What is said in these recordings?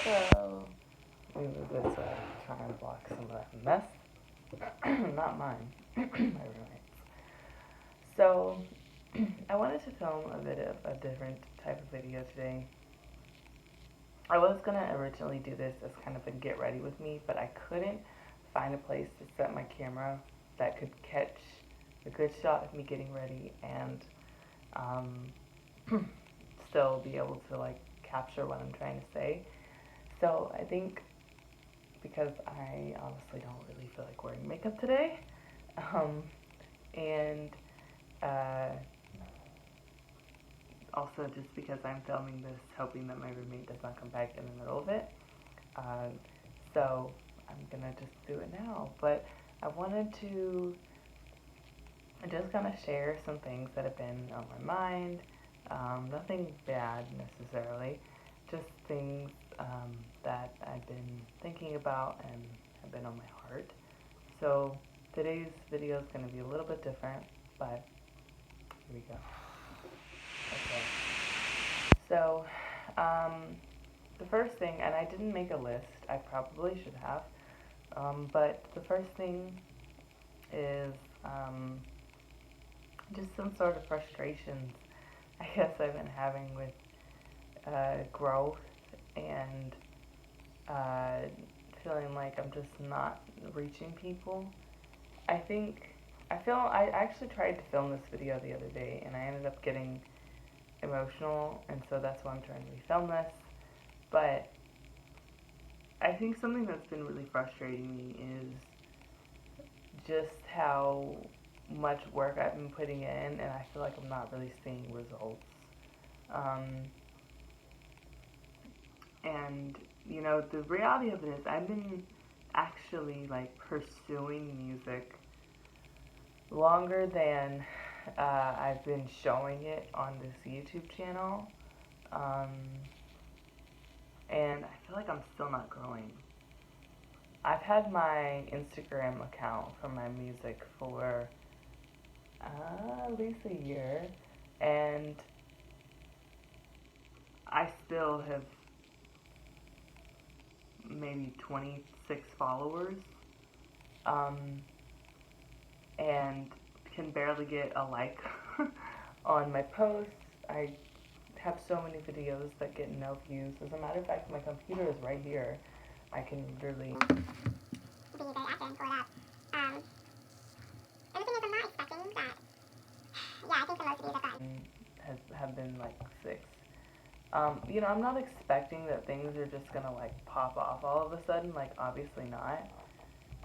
So, maybe this try and block some of that mess. Not mine, my roommate's. So, I wanted to film a bit of a different type of video today. I was gonna originally do this as kind of a get ready with me, but I couldn't find a place to set my camera that could catch a good shot of me getting ready and still be able to like capture what I'm trying to say. So I think because I honestly don't really feel like wearing makeup today, um, and uh, also just because I'm filming this hoping that my roommate does not come back in the middle of it. Uh, so I'm gonna just do it now. But I wanted to just kind of share some things that have been on my mind. Nothing bad necessarily, just things that I've been thinking about and have been on my heart. So today's video is going to be a little bit different, but here we go. Okay. So the first thing, and I didn't make a list, I probably should have, but the first thing is just some sort of frustrations I guess I've been having with growth and feeling like I'm just not reaching people. I actually tried to film this video the other day and I ended up getting emotional, and so that's why I'm trying to refilm this. But I think something that's been really frustrating me is just how much work I've been putting in, and I feel like I'm not really seeing results. And you know, the reality of it is I've been actually like pursuing music longer than I've been showing it on this YouTube channel. Um, and I feel like I'm still not growing. I've had my Instagram account for my music for at least a year, and I still have maybe 26 followers, um, and can barely get a like on my posts. I have so many videos that get no views. As a matter of fact, my computer is right here. I can literally be very active and pull it up. And the thing is, I'm not expecting that. Yeah, I think the most views I've gotten have been like 6. You know, I'm not expecting that things are just gonna like pop off all of a sudden, like obviously not.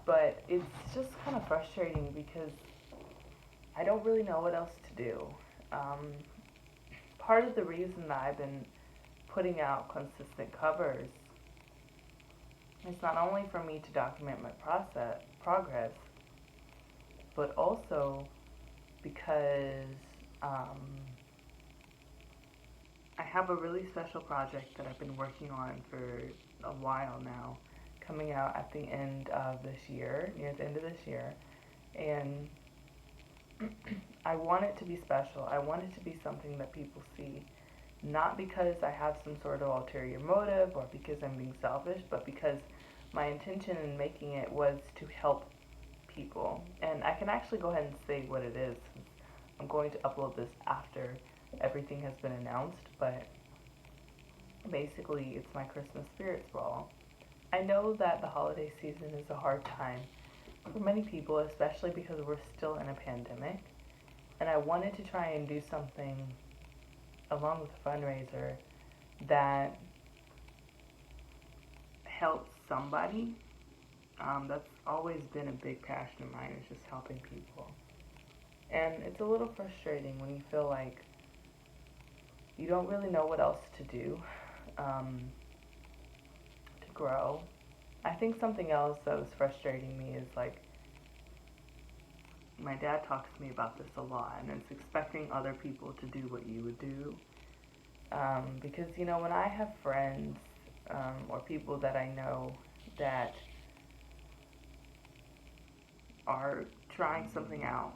But it's just kind of frustrating because I don't really know what else to do. Part of the reason that I've been putting out consistent covers is not only for me to document my progress, but also because I have a really special project that I've been working on for a while now, coming out at the end of this year, near the end of this year, and I want it to be special. I want it to be something that people see, not because I have some sort of ulterior motive or because I'm being selfish, but because my intention in making it was to help people. And I can actually go ahead and say what it is. I'm going to upload this after everything has been announced, but basically it's my Christmas Spirits Ball. I know that the holiday season is a hard time for many people, especially because we're still in a pandemic, and I wanted to try and do something along with a fundraiser that helps somebody. That's always been a big passion of mine, is just helping people. And it's a little frustrating when you feel like you don't really know what else to do to grow. I think something else that was frustrating me is like, my dad talks to me about this a lot, and it's expecting other people to do what you would do. Because, you know, when I have friends or people that I know that are trying something out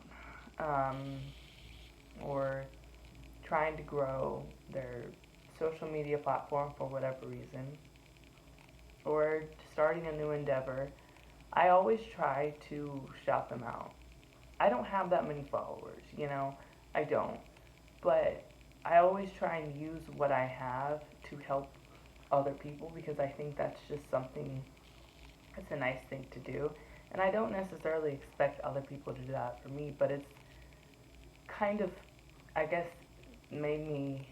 or trying to grow their social media platform for whatever reason, or starting a new endeavor, I always try to shout them out. I don't have that many followers, you know, I don't. But I always try and use what I have to help other people because I think that's just something, it's a nice thing to do. And I don't necessarily expect other people to do that for me, but it's kind of, I guess, made me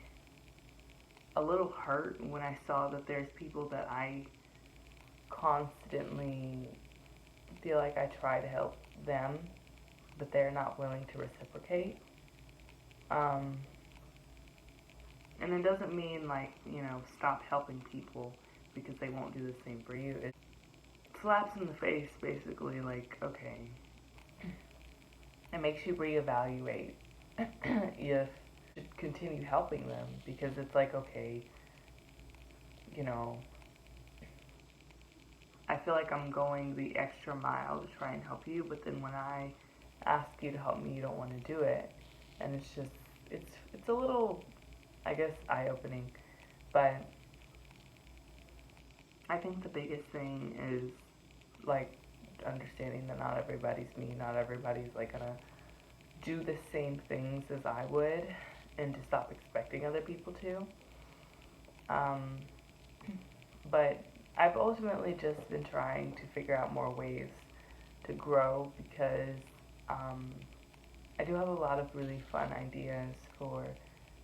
a little hurt when I saw that there's people that I constantly feel like I try to help them, but they're not willing to reciprocate. Um, and it doesn't mean like, stop helping people because they won't do the same for you. It slaps in the face basically, like, okay. It makes you reevaluate if you should continue helping them because it's like, okay, you know, I feel like I'm going the extra mile to try and help you, but then when I ask you to help me, you don't want to do it. And it's just, it's a little, I guess, eye-opening. But I think the biggest thing is, like, understanding that not everybody's me, not everybody's, like, gonna do the same things as I would, and to stop expecting other people to. Um, but I've ultimately just been trying to figure out more ways to grow because I do have a lot of really fun ideas for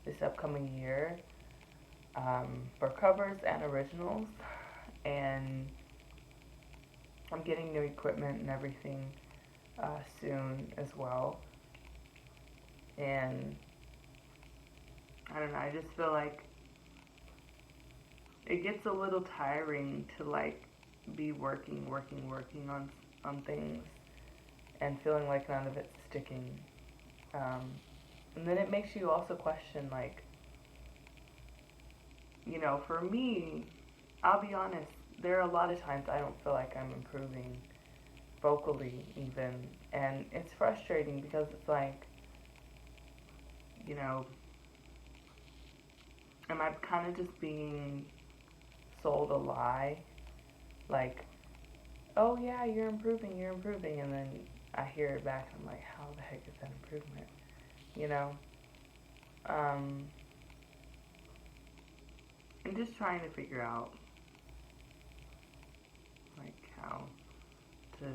this upcoming year, for covers and originals, and I'm getting new equipment and everything soon as well. And I don't know, I just feel like it gets a little tiring to like be working on things and feeling like none of it's sticking. And then it makes you also question, like, for me, I'll be honest, there are a lot of times I don't feel like I'm improving vocally, even. And it's frustrating because it's like, you know, am I kind of just being sold a lie? Like, oh yeah, you're improving. And then I hear it back and I'm like, how the heck is that improvement? You know? I'm just trying to figure out, like, how to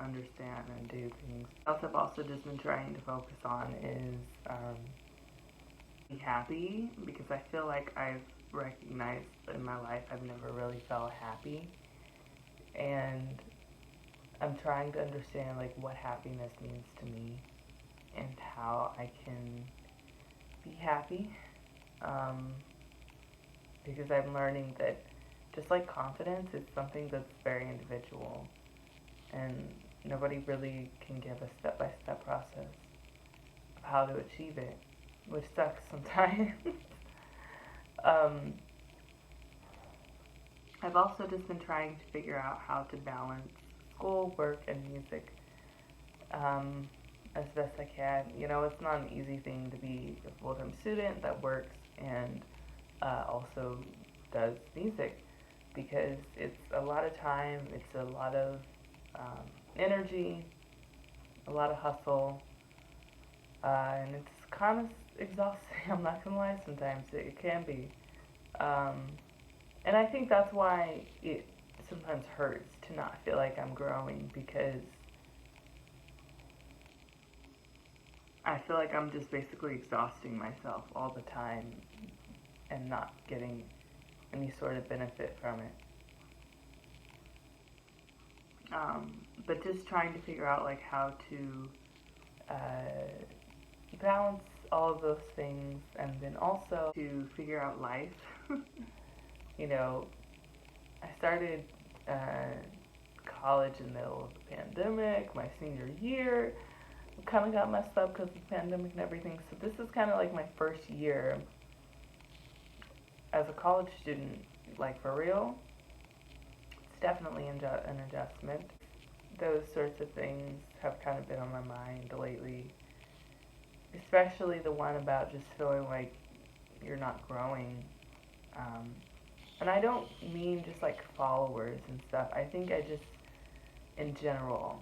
understand and do things. Else I've also just been trying to focus on is be happy, because I feel like I've recognized in my life I've never really felt happy, and I'm trying to understand like what happiness means to me and how I can be happy, because I'm learning that just like confidence, it's something that's very individual, and nobody really can give a step-by-step process of how to achieve it, which sucks sometimes. um, I've also just been trying to figure out how to balance school, work, and music as best I can. It's not an easy thing to be a full-time student that works and also does music, because it's a lot of time, it's a lot of energy, a lot of hustle, and it's kind of exhausting. I'm not gonna lie, sometimes it can be. And I think that's why it sometimes hurts to not feel like I'm growing, because I feel like I'm just basically exhausting myself all the time and not getting any sort of benefit from it. But just trying to figure out like how to balance all of those things, and then also to figure out life. you know, I started college in the middle of the pandemic, my senior year. Kind of got messed up because of the pandemic and everything. So this is kind of like my first year as a college student, like for real. It's definitely an adjustment. Those sorts of things have kind of been on my mind lately, especially the one about just feeling like you're not growing. And And I don't mean just like followers and stuff. I think I just, in general,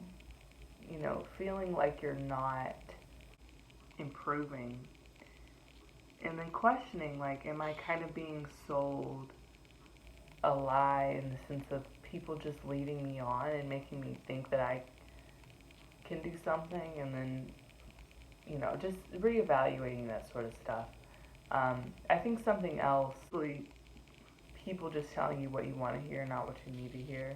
feeling like you're not improving. And then questioning, like, am I kind of being sold a lie in the sense of people just leading me on and making me think that I can do something, and then, just reevaluating that sort of stuff. I think something else, really, people just telling you what you want to hear, not what you need to hear.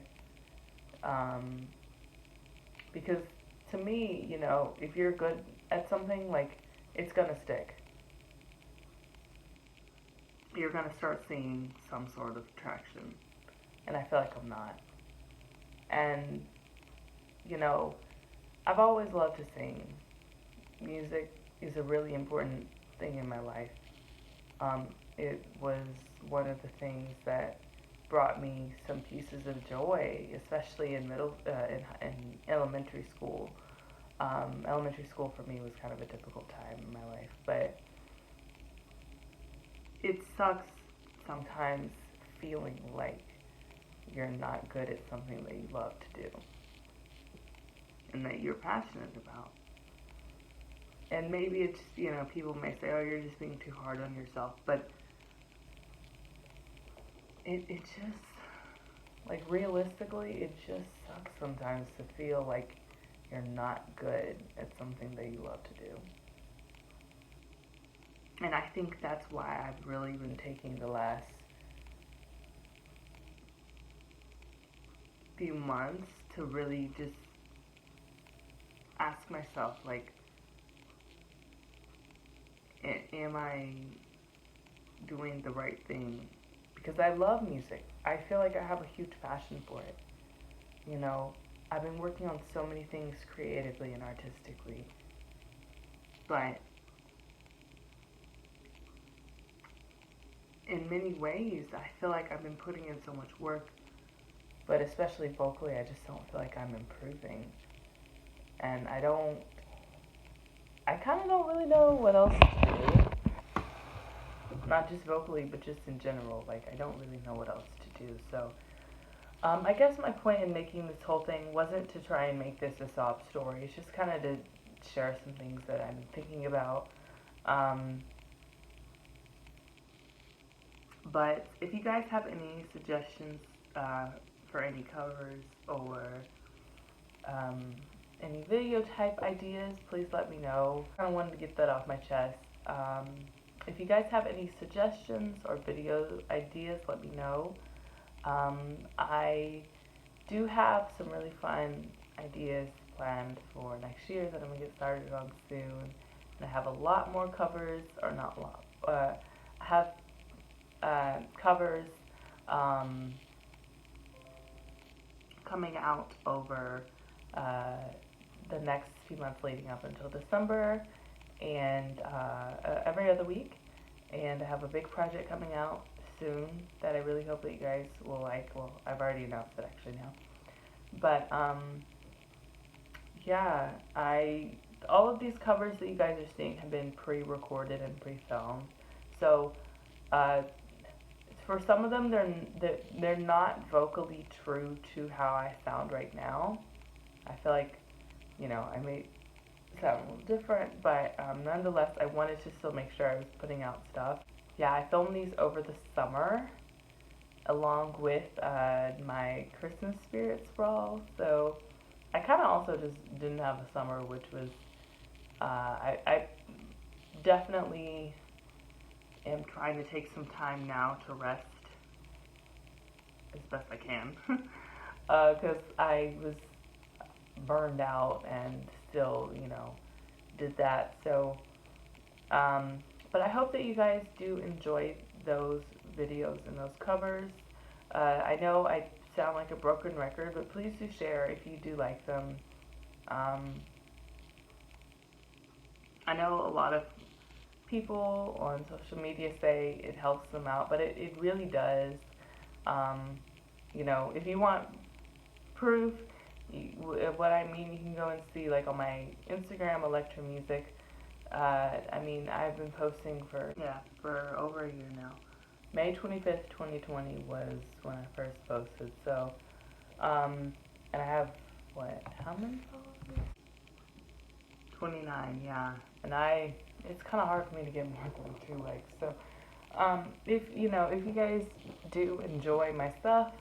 Because to me, if you're good at something, like, it's gonna stick. You're gonna start seeing some sort of traction. And I feel like I'm not. And, I've always loved to sing. Music is a really important thing in my life. It was one of the things that brought me some pieces of joy, especially in in elementary school. Elementary school for me was kind of a difficult time in my life, but it sucks sometimes feeling like you're not good at something that you love to do and that you're passionate about. And maybe it's, people may say, oh, you're just being too hard on yourself, but it just, like, realistically, it just sucks sometimes to feel like you're not good at something that you love to do. And I think that's why I've really been taking the last few months to really just ask myself, like, am I doing the right thing? Because I love music. I feel like I have a huge passion for it. I've been working on so many things creatively and artistically, but in many ways, I feel like I've been putting in so much work, but especially vocally, I just don't feel like I'm improving. And I kind of don't really know what else to do. Not just vocally, but just in general. Like, I don't really know what else to do. So, I guess my point in making this whole thing wasn't to try and make this a sob story. It's just kind of to share some things that I'm thinking about. But if you guys have any suggestions for any covers or any video type ideas, please let me know. I kind of wanted to get that off my chest. If you guys have any suggestions or video ideas, let me know. I do have some really fun ideas planned for next year that I'm going to get started on soon. And I have a lot more covers, or not a lot, I have covers coming out over the next few months leading up until December, and every other week. And I have a big project coming out soon that I really hope that you guys will like. Well, I've already announced it actually now. But yeah, all of these covers that you guys are seeing have been pre-recorded and pre-filmed. So for some of them, they're not vocally true to how I sound right now. I feel like, I may sound a little different, but nonetheless, I wanted to still make sure I was putting out stuff. Yeah, I filmed these over the summer, along with my Christmas spirit sprawl. So I kind of also just didn't have a summer, which was, I definitely am trying to take some time now to rest as best I can, because I was burned out and still, did that. So, but I hope that you guys do enjoy those videos and those covers. I know I sound like a broken record, but please do share if you do like them. I know a lot of people on social media say it helps them out, but it really does. If you want proof, what I mean, you can go and see, like, on my Instagram, Electro Music. I've been posting for over a year now. May 25th, 2020 was when I first posted. So, and I have, what, how many followers? 29, yeah. And it's kind of hard for me to get more than 2 likes. So, if you guys do enjoy my stuff,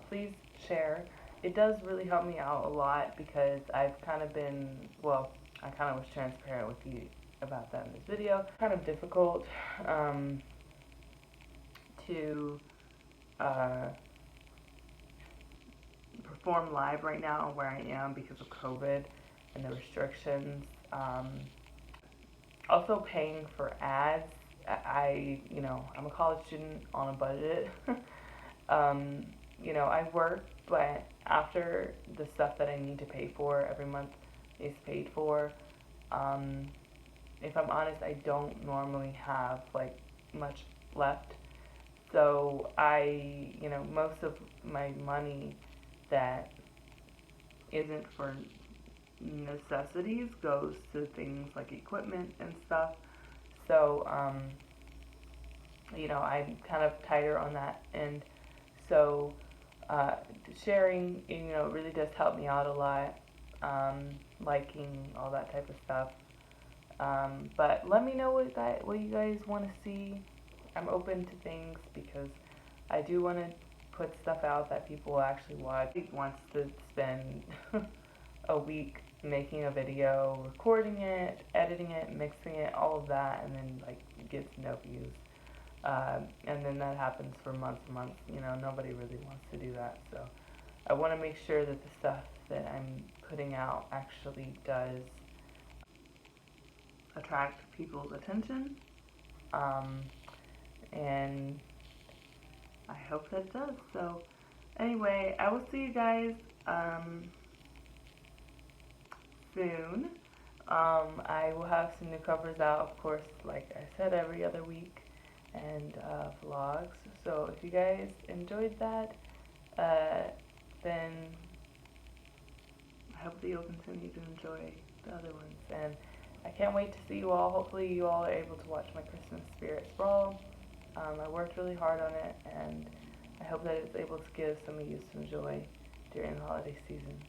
please share. It does really help me out a lot because I've kind of been, well, I kind of was transparent with you about that in this video. Kind of difficult to perform live right now where I am because of COVID and the restrictions. Also paying for ads. I'm a college student on a budget. I work, but after the stuff that I need to pay for every month is paid for, if I'm honest, I don't normally have like much left. So most of my money that isn't for necessities goes to things like equipment and stuff. So, I'm kind of tighter on that end. So, sharing, really does help me out a lot. Liking, all that type of stuff. But let me know what you guys want to see. I'm open to things because I do want to put stuff out that people actually watch. Wants to spend a week making a video, recording it, editing it, mixing it, all of that, and then like gets no views. And then that happens for months and months. Nobody really wants to do that. So I want to make sure that the stuff that I'm putting out actually does attract people's attention. And I hope that it does. So anyway, I will see you guys soon. I will have some new covers out, of course, like I said, every other week, and vlogs. So if you guys enjoyed that, then I hope that you'll continue to enjoy the other ones. And I can't wait to see you all. Hopefully you all are able to watch my Christmas Spirit Sprawl. I worked really hard on it, and I hope that it's able to give some of you some joy during the holiday season.